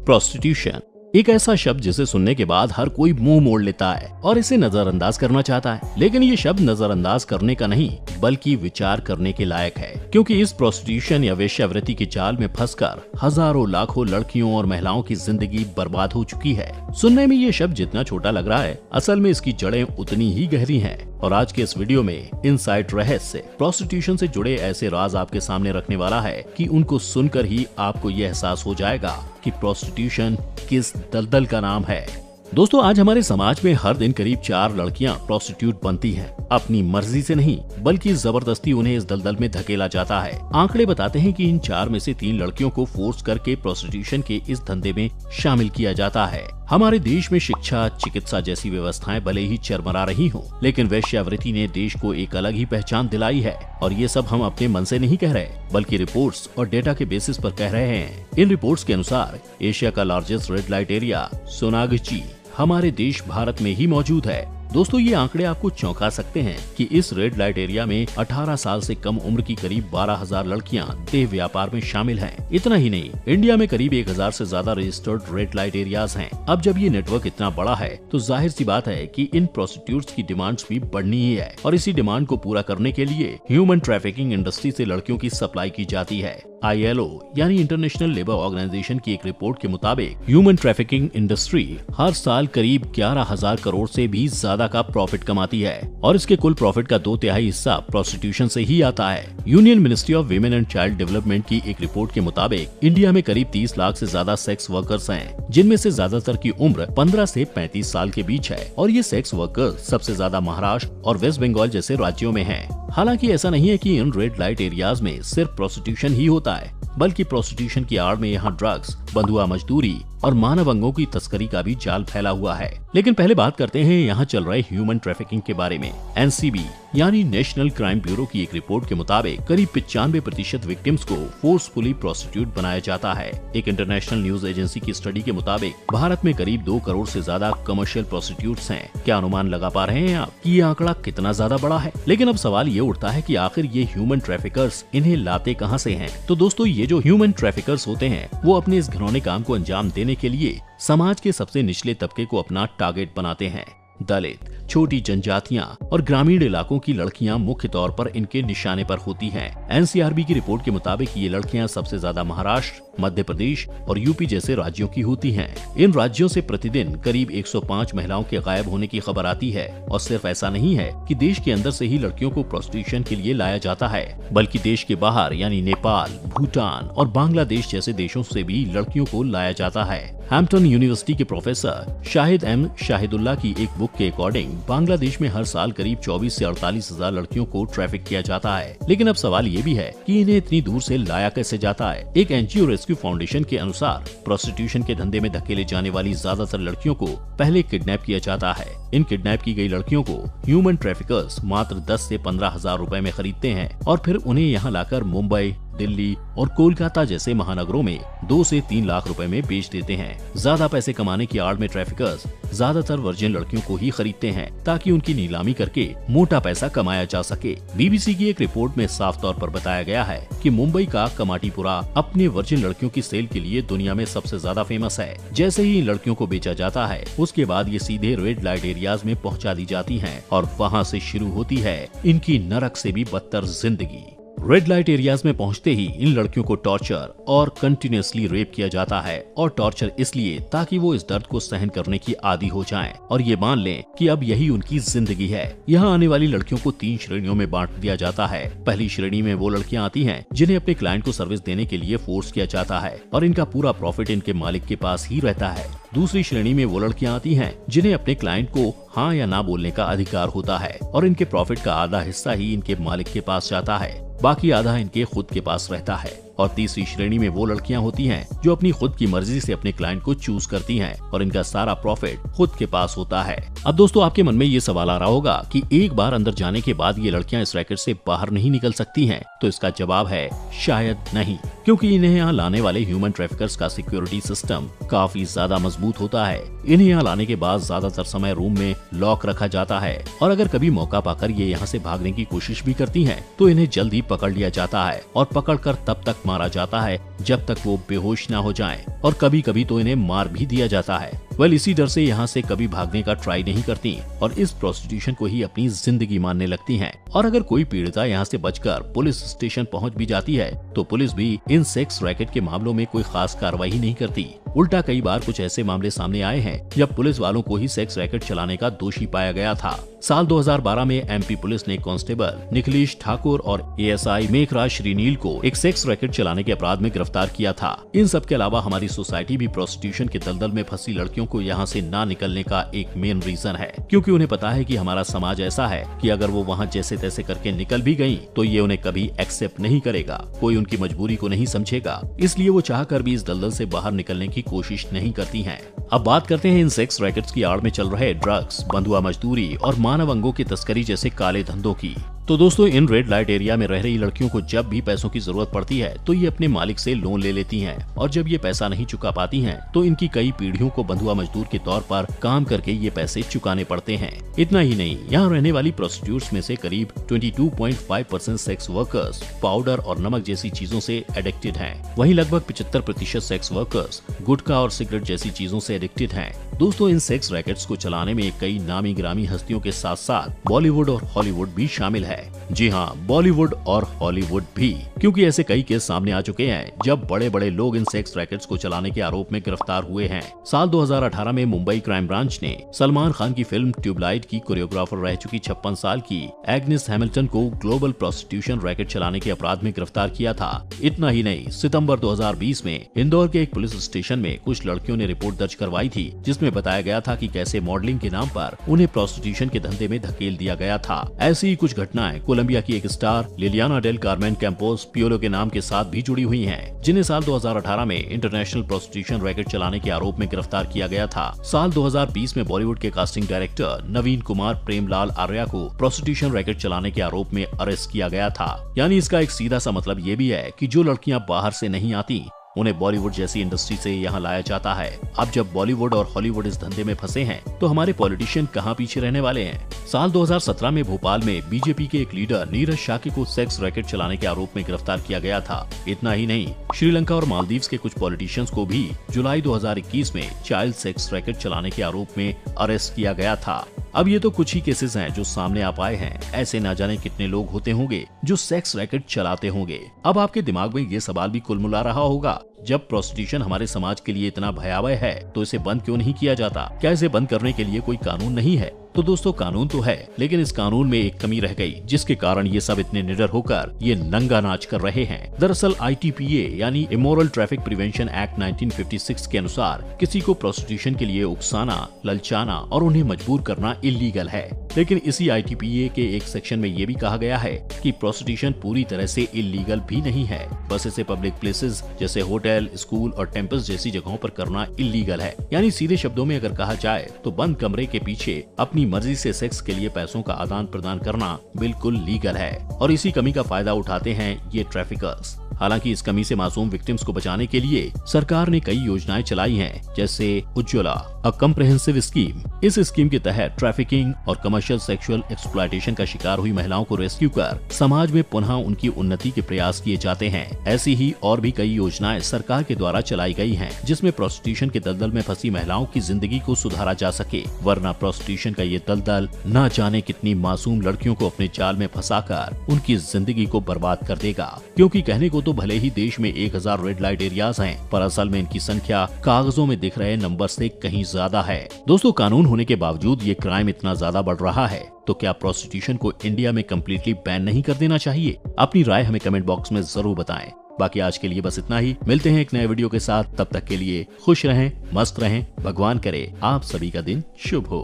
Prostitution एक ऐसा शब्द जिसे सुनने के बाद हर कोई मुंह मोड़ लेता है और इसे नजरअंदाज करना चाहता है, लेकिन ये शब्द नजरअंदाज करने का नहीं बल्कि विचार करने के लायक है, क्योंकि इस प्रोस्टिट्यूशन या वेश्यावृत्ति के जाल में फंसकर हजारों लाखों लड़कियों और महिलाओं की जिंदगी बर्बाद हो चुकी है। सुनने में ये शब्द जितना छोटा लग रहा है, असल में इसकी जड़ें उतनी ही गहरी हैं। और आज के इस वीडियो में इनसाइड रहस्य प्रोस्टिट्यूशन से जुड़े ऐसे राज आपके सामने रखने वाला है कि उनको सुनकर ही आपको ये एहसास हो जाएगा कि प्रोस्टिट्यूशन किस दलदल का नाम है। दोस्तों, आज हमारे समाज में हर दिन करीब 4 लड़कियां प्रोस्टिट्यूट बनती हैं। अपनी मर्जी से नहीं बल्कि जबरदस्ती उन्हें इस दलदल में धकेला जाता है। आंकड़े बताते हैं कि इन 4 में से 3 लड़कियों को फोर्स करके प्रोस्टिट्यूशन के इस धंधे में शामिल किया जाता है। हमारे देश में शिक्षा, चिकित्सा जैसी व्यवस्थाएं भले ही चरमरा रही हों, लेकिन वेश्यावृत्ति ने देश को एक अलग ही पहचान दिलाई है। और ये सब हम अपने मन से नहीं कह रहे, बल्कि रिपोर्ट्स और डेटा के बेसिस पर कह रहे हैं। इन रिपोर्ट्स के अनुसार एशिया का लार्जेस्ट रेड लाइट एरिया सोनागची हमारे देश भारत में ही मौजूद है। दोस्तों, ये आंकड़े आपको चौंका सकते हैं कि इस रेड लाइट एरिया में 18 साल से कम उम्र की करीब 12,000 लड़कियां देह व्यापार में शामिल हैं। इतना ही नहीं, इंडिया में करीब 1,000 से ज्यादा रजिस्टर्ड रेड लाइट एरियाज हैं। अब जब ये नेटवर्क इतना बड़ा है तो जाहिर सी बात है कि इन प्रोस्टिट्यूट्स की डिमांड्स भी बढ़नी ही है, और इसी डिमांड को पूरा करने के लिए ह्यूमन ट्रैफिकिंग इंडस्ट्री से लड़कियों की सप्लाई की जाती है। ILO यानी इंटरनेशनल लेबर ऑर्गेनाइजेशन की एक रिपोर्ट के मुताबिक ह्यूमन ट्रैफिकिंग इंडस्ट्री हर साल करीब 11,000 करोड़ से भी ज्यादा का प्रॉफिट कमाती है, और इसके कुल प्रॉफिट का 2/3 हिस्सा प्रोस्टिट्यूशन से ही आता है। Union ministry of women and child development की एक रिपोर्ट के मुताबिक इंडिया में करीब 30 लाख से ज्यादा सेक्स वर्कर्स हैं, जिनमें से ज्यादातर की उम्र 15 से 35 साल के बीच है, और ये सेक्स वर्कर्स सबसे ज्यादा महाराष्ट्र और वेस्ट बंगाल जैसे राज्यों में हैं। हालांकि ऐसा नहीं है कि इन रेड लाइट एरियाज में सिर्फ प्रोस्टिट्यूशन ही होता है, बल्कि प्रोस्टिट्यूशन की आड़ में यहाँ ड्रग्स, बंधुआ मजदूरी और मानव अंगों की तस्करी का भी जाल फैला हुआ है। लेकिन पहले बात करते हैं यहाँ चल रहे ह्यूमन ट्रैफिकिंग के बारे में। NCB यानी नेशनल क्राइम ब्यूरो की एक रिपोर्ट के मुताबिक करीब 95% विक्टिम्स को फोर्सफुली प्रोस्टिट्यूट बनाया जाता है। एक इंटरनेशनल न्यूज एजेंसी की स्टडी के मुताबिक भारत में करीब 2 करोड़ से ज्यादा कमर्शियल प्रोस्टिट्यूट्स हैं। क्या अनुमान लगा पा रहे हैं आप कि ये आंकड़ा कितना ज्यादा बड़ा है? लेकिन अब सवाल ये उठता है कि आखिर ये ह्यूमन ट्रैफिकर्स इन्हें लाते कहाँ से हैं? तो दोस्तों, ये जो ह्यूमन ट्रैफिकर्स होते हैं वो अपने इस घिनौने काम को अंजाम देने के लिए समाज के सबसे निचले तबके को अपना टारगेट बनाते हैं। दलित, छोटी जनजातियां और ग्रामीण इलाकों की लड़कियां मुख्य तौर पर इनके निशाने पर होती हैं। NCRB की रिपोर्ट के मुताबिक ये लड़कियां सबसे ज्यादा महाराष्ट्र, मध्य प्रदेश और यूपी जैसे राज्यों की होती हैं। इन राज्यों से प्रतिदिन करीब 105 महिलाओं के गायब होने की खबर आती है। और सिर्फ ऐसा नहीं है कि देश के अंदर से ही लड़कियों को प्रोस्टिट्यूशन के लिए लाया जाता है, बल्कि देश के बाहर यानी नेपाल, भूटान और बांग्लादेश जैसे देशों से भी लड़कियों को लाया जाता है। हैम्पटन यूनिवर्सिटी के प्रोफेसर शाहिद M शाहिदुल्लाह की एक बुक के अकॉर्डिंग बांग्लादेश में हर साल करीब 24 से 48 हजार लड़कियों को ट्रैफिक किया जाता है। लेकिन अब सवाल ये भी है कि इन्हें इतनी दूर से लाया कैसे जाता है। एक NGO रेस्क्यू फाउंडेशन के अनुसार प्रोस्टिट्यूशन के धंधे में धकेले जाने वाली ज्यादातर लड़कियों को पहले किडनैप किया जाता है। इन किडनैप की गई लड़कियों को ह्यूमन ट्रैफिकर्स मात्र 10 से 15,000 रुपए में खरीदते हैं, और फिर उन्हें यहाँ लाकर मुंबई, दिल्ली और कोलकाता जैसे महानगरों में 2 से 3 लाख रुपए में बेच देते हैं। ज्यादा पैसे कमाने की आड़ में ट्रैफिकर्स ज्यादातर वर्जिन लड़कियों को ही खरीदते हैं ताकि उनकी नीलामी करके मोटा पैसा कमाया जा सके। BBC की एक रिपोर्ट में साफ तौर पर बताया गया है कि मुंबई का कमाटीपुरा अपने वर्जिन लड़कियों की सेल के लिए दुनिया में सबसे ज्यादा फेमस है। जैसे ही इन लड़कियों को बेचा जाता है, उसके बाद ये सीधे रेड लाइट एरियाज में पहुंचा दी जाती हैं, और वहां से शुरू होती है इनकी नरक से भी बदतर जिंदगी। रेड लाइट एरियाज में पहुंचते ही इन लड़कियों को टॉर्चर और कंटिन्यूअसली रेप किया जाता है, और टॉर्चर इसलिए ताकि वो इस दर्द को सहन करने की आदी हो जाएं और ये मान लें कि अब यही उनकी जिंदगी है। यहाँ आने वाली लड़कियों को 3 श्रेणियों में बांट दिया जाता है। पहली श्रेणी में वो लड़कियाँ आती हैं जिन्हें अपने क्लाइंट को सर्विस देने के लिए फोर्स किया जाता है, और इनका पूरा प्रॉफिट इनके मालिक के पास ही रहता है। दूसरी श्रेणी में वो लड़कियां आती हैं जिन्हें अपने क्लाइंट को हाँ या ना बोलने का अधिकार होता है, और इनके प्रॉफिट का आधा हिस्सा ही इनके मालिक के पास जाता है, बाकी आधा इनके खुद के पास रहता है। और तीसरी श्रेणी में वो लड़कियां होती हैं जो अपनी खुद की मर्जी से अपने क्लाइंट को चूज करती हैं, और इनका सारा प्रॉफिट खुद के पास होता है। अब दोस्तों, आपके मन में ये सवाल आ रहा होगा कि एक बार अंदर जाने के बाद ये लड़कियां इस रैकेट से बाहर नहीं निकल सकती हैं। तो इसका जवाब है शायद नहीं, क्योंकि इन्हें यहाँ लाने वाले ह्यूमन ट्रैफिकर्स का सिक्योरिटी सिस्टम काफी ज्यादा मजबूत होता है। इन्हें यहाँ लाने के बाद ज्यादातर समय रूम में लॉक रखा जाता है, और अगर कभी मौका पाकर ये यहाँ से भागने की कोशिश भी करती हैं, तो इन्हें जल्द ही पकड़ लिया जाता है और पकड़कर तब तक मारा जाता है जब तक वो बेहोश ना हो जाएं, और कभी कभी तो इन्हें मार भी दिया जाता है। इसी डर से यहाँ से कभी भागने का ट्राई नहीं करती और इस प्रोस्टिट्यूशन को ही अपनी जिंदगी मानने लगती हैं। और अगर कोई पीड़िता यहाँ से बचकर पुलिस स्टेशन पहुँच भी जाती है तो पुलिस भी इन सेक्स रैकेट के मामलों में कोई खास कार्रवाई नहीं करती। उल्टा कई बार कुछ ऐसे मामले सामने आए हैं जब पुलिस वालों को ही सेक्स रैकेट चलाने का दोषी पाया गया था। साल 2012 में एमपी पुलिस ने कांस्टेबल निखिलेश ठाकुर और एएसआई मेघराज श्रीनील को एक सेक्स रैकेट चलाने के अपराध में गिरफ्तार किया था। इन सब के अलावा हमारी सोसाइटी भी प्रोस्टिट्यूशन के दलदल में फंसी लड़कियों को यहाँ से ना निकलने का एक मेन रीजन है, क्योंकि उन्हें पता है कि हमारा समाज ऐसा है कि अगर वो वहाँ जैसे तैसे करके निकल भी गयी तो ये उन्हें कभी एक्सेप्ट नहीं करेगा, कोई उनकी मजबूरी को नहीं समझेगा। इसलिए वो चाहकर भी इस दलदल से बाहर निकलने की कोशिश नहीं करती हैं। अब बात करते हैं इन सेक्स रैकेट्स की आड़ में चल रहे ड्रग्स, बंधुआ मजदूरी और मानव अंगों की तस्करी जैसे काले धंधों की। तो दोस्तों, इन रेड लाइट एरिया में रह रही लड़कियों को जब भी पैसों की जरूरत पड़ती है तो ये अपने मालिक से लोन ले लेती हैं, और जब ये पैसा नहीं चुका पाती हैं तो इनकी कई पीढ़ियों को बंधुआ मजदूर के तौर पर काम करके ये पैसे चुकाने पड़ते हैं। इतना ही नहीं, यहाँ रहने वाली प्रोस्टिट्यूट्स में से करीब 22.5% सेक्स वर्कर्स पाउडर और नमक जैसी चीजों से एडिक्टेड हैं। वहीं लगभग 75% सेक्स वर्कर्स गुटखा और सिगरेट जैसी चीजों से एडिक्टेड हैं। दोस्तों, इन सेक्स रैकेट्स को चलाने में कई नामी गिरामी हस्तियों के साथ साथ बॉलीवुड और हॉलीवुड भी शामिल है। जी हाँ, बॉलीवुड और हॉलीवुड भी, क्योंकि ऐसे कई केस सामने आ चुके हैं जब बड़े बड़े लोग इन सेक्स रैकेट्स को चलाने के आरोप में गिरफ्तार हुए हैं। साल 2018 में मुंबई क्राइम ब्रांच ने सलमान खान की फिल्म ट्यूबलाइट की कोरियोग्राफर रह चुकी 56 साल की एग्नेस हैमिल्टन को ग्लोबल प्रोस्टिट्यूशन रैकेट चलाने के अपराध में गिरफ्तार किया था। इतना ही नहीं, सितंबर 2020 में इंदौर के एक पुलिस स्टेशन में कुछ लड़कियों ने रिपोर्ट दर्ज करवाई थी जिसमें बताया गया था कि कैसे मॉडलिंग के नाम पर उन्हें प्रोस्टिट्यूशन के धंधे में धकेल दिया गया था। ऐसी ही कुछ घटनाएं कोलंबिया की एक star Liliana Del Carmen Campos Piolo के नाम के साथ भी जुड़ी हुई हैं, जिन्हें साल 2018 में इंटरनेशनल प्रोस्टिट्यूशन रैकेट चलाने के आरोप में गिरफ्तार किया गया था। साल 2020 में बॉलीवुड के कास्टिंग डायरेक्टर नवीन कुमार प्रेमलाल आर्या को प्रोस्टिट्यूशन रैकेट चलाने के आरोप में अरेस्ट किया गया था। यानी इसका एक सीधा सा मतलब ये भी है कि जो लड़कियां बाहर से नहीं आती उन्हें बॉलीवुड जैसी इंडस्ट्री से यहाँ लाया जाता है। अब जब बॉलीवुड और हॉलीवुड इस धंधे में फंसे हैं तो हमारे पॉलिटिशियन कहाँ पीछे रहने वाले हैं। साल 2017 में भोपाल में बीजेपी के एक लीडर नीरज शाक्य को सेक्स रैकेट चलाने के आरोप में गिरफ्तार किया गया था। इतना ही नहीं, श्रीलंका और मालदीव्स के कुछ पॉलिटिशियंस को भी जुलाई 2021 में चाइल्ड सेक्स रैकेट चलाने के आरोप में अरेस्ट किया गया था। अब ये तो कुछ ही केसेस हैं जो सामने आ पाए हैं, ऐसे ना जाने कितने लोग होते होंगे जो सेक्स रैकेट चलाते होंगे। अब आपके दिमाग में ये सवाल भी कुलमुला रहा होगा, जब प्रोस्टिट्यूशन हमारे समाज के लिए इतना भयावह है तो इसे बंद क्यों नहीं किया जाता? क्या इसे बंद करने के लिए कोई कानून नहीं है? तो दोस्तों, कानून तो है, लेकिन इस कानून में एक कमी रह गई जिसके कारण ये सब इतने निडर होकर ये नंगा नाच कर रहे हैं। दरअसल ITPA यानी इमोरल ट्रैफिक प्रिवेंशन एक्ट 1956 के अनुसार किसी को प्रोस्टिट्यूशन के लिए उकसाना, ललचाना और उन्हें मजबूर करना इल्लीगल है। लेकिन इसी ITPA के एक सेक्शन में ये भी कहा गया है कि प्रोस्टिट्यूशन पूरी तरह से इल्लीगल भी नहीं है, बस इसे पब्लिक प्लेसेस जैसे होटल, स्कूल और टेम्पल्स जैसी जगहों पर करना इल्लीगल है। यानी सीधे शब्दों में अगर कहा जाए तो बंद कमरे के पीछे अपनी मर्जी से सेक्स के लिए पैसों का आदान प्रदान करना बिल्कुल लीगल है, और इसी कमी का फायदा उठाते हैं ये ट्रैफिकर्स। हालांकि इस कमी से मासूम विक्टिम्स को बचाने के लिए सरकार ने कई योजनाएं चलाई हैं, जैसे उज्ज्वला, अ कम्प्रहेंसिव स्कीम। इस स्कीम के तहत ट्रैफिकिंग और कमर्शियल सेक्सुअल एक्सप्लॉयटेशन का शिकार हुई महिलाओं को रेस्क्यू कर समाज में पुनः उनकी उन्नति के प्रयास किए जाते हैं। ऐसी ही और भी कई योजनाएं सरकार के द्वारा चलाई गई हैं, जिसमें प्रोस्टिट्यूशन के दलदल में फंसी महिलाओं की जिंदगी को सुधारा जा सके, वरना प्रोस्टिट्यूशन का ये दलदल न जाने कितनी मासूम लड़कियों को अपने जाल में फंसाकर उनकी जिंदगी को बर्बाद कर देगा। क्योंकि कहने को तो भले ही देश में 1000 रेड लाइट एरियाज हैं, पर असल में इनकी संख्या कागजों में दिख रहे नंबर से कहीं ज्यादा है। दोस्तों, कानून होने के बावजूद ये क्राइम इतना ज्यादा बढ़ रहा है, तो क्या प्रोस्टिट्यूशन को इंडिया में कम्प्लीटली बैन नहीं कर देना चाहिए? अपनी राय हमें कमेंट बॉक्स में जरूर बताएं। बाकी आज के लिए बस इतना ही, मिलते हैं एक नए वीडियो के साथ। तब तक के लिए खुश रहें, मस्त रहें, भगवान करे आप सभी का दिन शुभ हो।